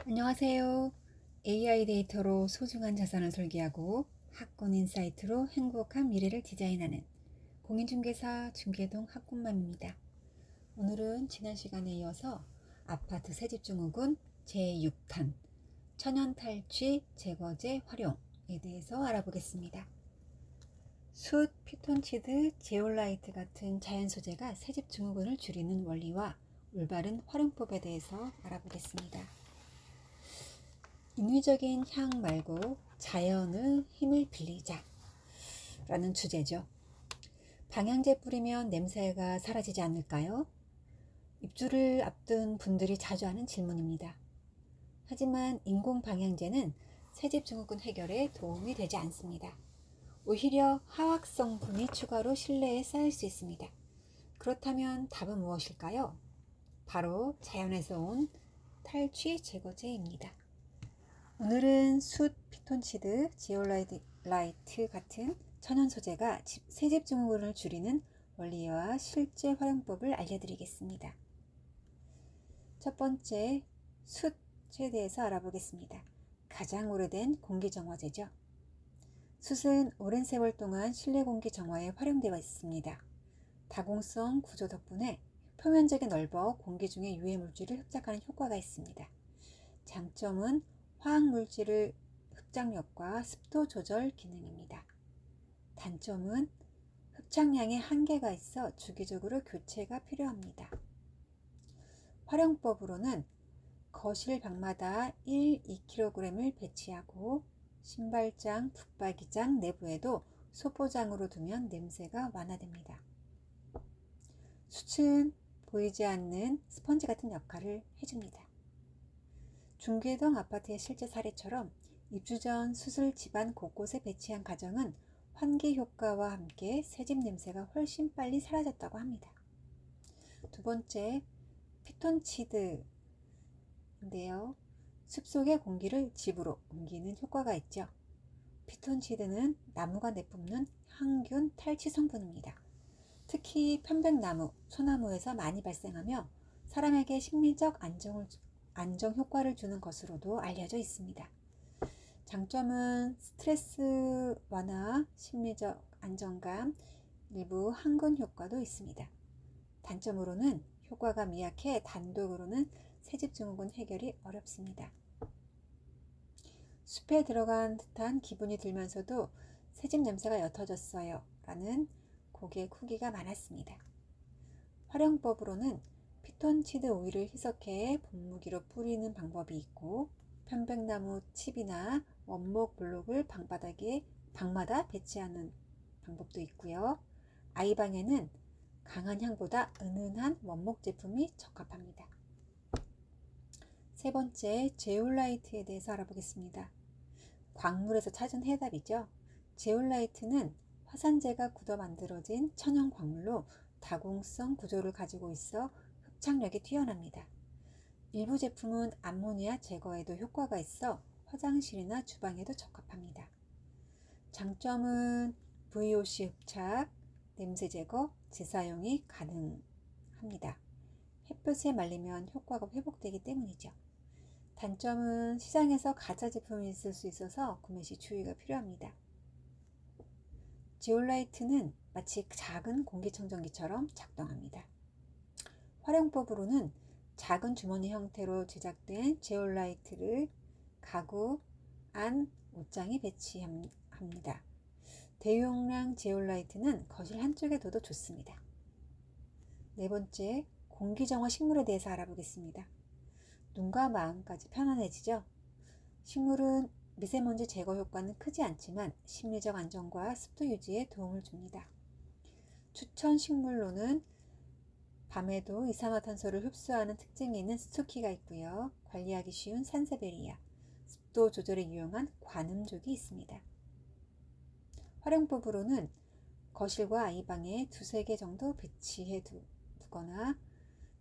안녕하세요. AI 데이터로 소중한 자산을 설계하고 학군 인사이트로 행복한 미래를 디자인하는 공인중개사 중개동 학군맘입니다. 오늘은 지난 시간에 이어서 아파트 세집증후군 제6탄 천연탈취 제거제 활용에 대해서 알아보겠습니다. 숯, 피톤치드, 제올라이트 같은 자연 소재가 세집증후군을 줄이는 원리와 올바른 활용법에 대해서 알아보겠습니다. 인위적인 향 말고 자연의 힘을 빌리자 라는 주제죠. 방향제 뿌리면 냄새가 사라지지 않을까요? 입주를 앞둔 분들이 자주 하는 질문입니다. 하지만 인공 방향제는 새집 증후군 해결에 도움이 되지 않습니다. 오히려 화학 성분이 추가로 실내에 쌓일 수 있습니다. 그렇다면 답은 무엇일까요? 바로 자연에서 온 탈취 제거제입니다. 오늘은 숯, 피톤치드, 지올라이트 같은 천연 소재가 새집 증후군을 줄이는 원리와 실제 활용법을 알려드리겠습니다. 첫 번째, 숯에 대해서 알아보겠습니다. 가장 오래된 공기정화제죠. 숯은 오랜 세월 동안 실내 공기 정화에 활용되어 있습니다. 다공성 구조 덕분에 표면적이 넓어 공기 중에 유해 물질을 흡착하는 효과가 있습니다. 장점은 화학물질의 흡착력과 습도 조절 기능입니다. 단점은 흡착량에 한계가 있어 주기적으로 교체가 필요합니다. 활용법으로는 거실 방마다 1-2kg을 배치하고 신발장, 붙박이장 내부에도 소포장으로 두면 냄새가 완화됩니다. 숯은 보이지 않는 스펀지 같은 역할을 해줍니다. 중계동 아파트의 실제 사례처럼 입주 전 숯을 집안 곳곳에 배치한 가정은 환기 효과와 함께 새집 냄새가 훨씬 빨리 사라졌다고 합니다. 두 번째, 피톤치드인데요. 숲속의 공기를 집으로 옮기는 효과가 있죠. 피톤치드는 나무가 내뿜는 항균 탈취 성분입니다. 특히 편백나무, 소나무에서 많이 발생하며 사람에게 심리적 안정 효과를 주는 것으로도 알려져 있습니다. 장점은 스트레스 완화, 심리적 안정감, 일부 항균 효과도 있습니다. 단점으로는 효과가 미약해 단독으로는 새집 증후군 해결이 어렵습니다. 숲에 들어간 듯한 기분이 들면서도 새집 냄새가 옅어졌어요 라는 고객 후기가 많았습니다. 활용법으로는 피톤치드 오일을 희석해 분무기로 뿌리는 방법이 있고 편백나무 칩이나 원목 블록을 방마다 배치하는 방법도 있고요. 아이방에는 강한 향보다 은은한 원목 제품이 적합합니다. 세 번째, 제올라이트에 대해서 알아보겠습니다. 광물에서 찾은 해답이죠. 제올라이트는 화산재가 굳어 만들어진 천연 광물로 다공성 구조를 가지고 있어 흡착력이 뛰어납니다. 일부 제품은 암모니아 제거에도 효과가 있어 화장실이나 주방에도 적합합니다. 장점은 VOC 흡착, 냄새 제거, 재사용이 가능합니다. 햇볕에 말리면 효과가 회복되기 때문이죠. 단점은 시장에서 가짜 제품이 있을 수 있어서 구매 시 주의가 필요합니다. 제올라이트는 마치 작은 공기청정기처럼 작동합니다. 활용법으로는 작은 주머니 형태로 제작된 제올라이트를 가구 안 옷장에 배치합니다. 대용량 제올라이트는 거실 한쪽에 둬도 좋습니다. 네 번째, 공기정화 식물에 대해서 알아보겠습니다. 눈과 마음까지 편안해지죠? 식물은 미세먼지 제거 효과는 크지 않지만 심리적 안정과 습도 유지에 도움을 줍니다. 추천 식물로는 밤에도 이산화탄소를 흡수하는 특징이 있는 스투키가 있고요. 관리하기 쉬운 산세베리아, 습도 조절에 유용한 관음족이 있습니다. 활용법으로는 거실과 아이방에 2-3개 정도 배치해 두거나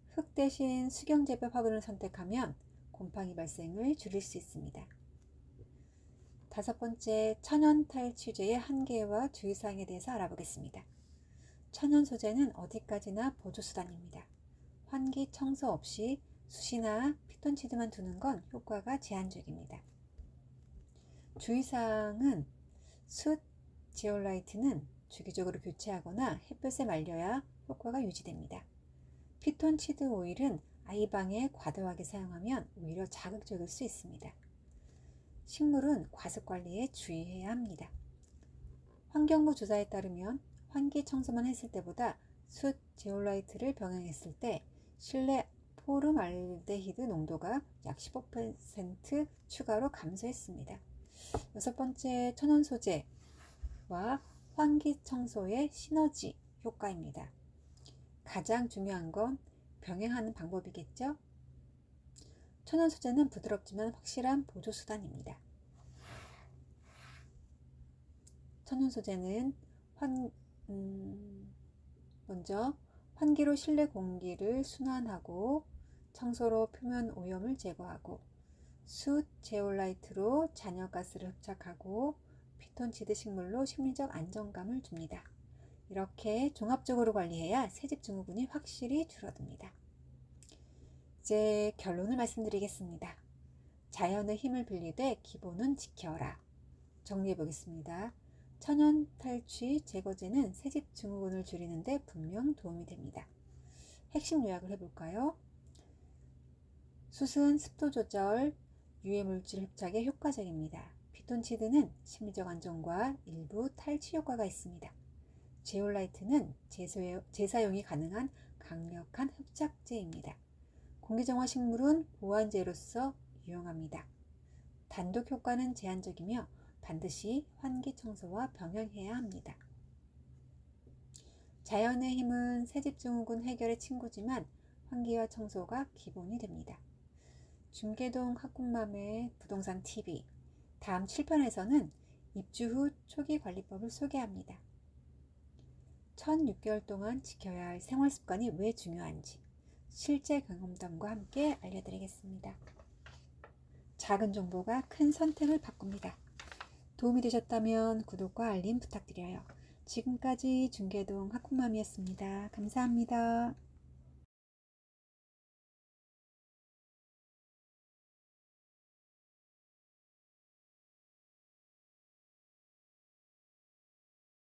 흙 대신 수경재배 화분을 선택하면 곰팡이 발생을 줄일 수 있습니다. 다섯 번째, 천연 탈취제의 한계와 주의사항에 대해서 알아보겠습니다. 천연 소재는 어디까지나 보조수단입니다. 환기 청소 없이 숯이나 피톤치드만 두는 건 효과가 제한적입니다. 주의사항은 숯, 제올라이트는 주기적으로 교체하거나 햇볕에 말려야 효과가 유지됩니다. 피톤치드 오일은 아이방에 과도하게 사용하면 오히려 자극적일 수 있습니다. 식물은 과습 관리에 주의해야 합니다. 환경부 조사에 따르면 환기 청소만 했을 때보다 숯, 제올라이트를 병행했을 때 실내 포름알데히드 농도가 약 15% 추가로 감소했습니다. 여섯 번째, 천연 소재와 환기 청소의 시너지 효과입니다. 가장 중요한 건 병행하는 방법이겠죠? 천연 소재는 부드럽지만 확실한 보조 수단입니다. 천연 소재는 먼저 환기로 실내 공기를 순환하고 청소로 표면 오염을 제거하고 숯, 제올라이트로 잔여가스를 흡착하고 피톤치드 식물로 심리적 안정감을 줍니다. 이렇게 종합적으로 관리해야 새집 증후군이 확실히 줄어듭니다. 이제 결론을 말씀드리겠습니다. 자연의 힘을 빌리되 기본은 지켜라. 정리해 보겠습니다. 천연 탈취 제거제는 새집 증후군을 줄이는 데 분명 도움이 됩니다. 핵심 요약을 해볼까요? 숯은 습도 조절, 유해물질 흡착에 효과적입니다. 피톤치드는 심리적 안정과 일부 탈취 효과가 있습니다. 제올라이트는 재사용이 가능한 강력한 흡착제입니다. 공기정화 식물은 보완제로서 유용합니다. 단독 효과는 제한적이며 반드시 환기 청소와 병행해야 합니다. 자연의 힘은 새집 증후군 해결의 친구지만 환기와 청소가 기본이 됩니다. 중계동 학군맘의 부동산 TV 다음 7편에서는 입주 후 초기 관리법을 소개합니다. 1006개월 동안 지켜야 할 생활습관이 왜 중요한지 실제 경험담과 함께 알려드리겠습니다. 작은 정보가 큰 선택을 바꿉니다. 도움이 되셨다면 구독과 알림 부탁드려요. 지금까지 중계동 학군맘이었습니다. 감사합니다.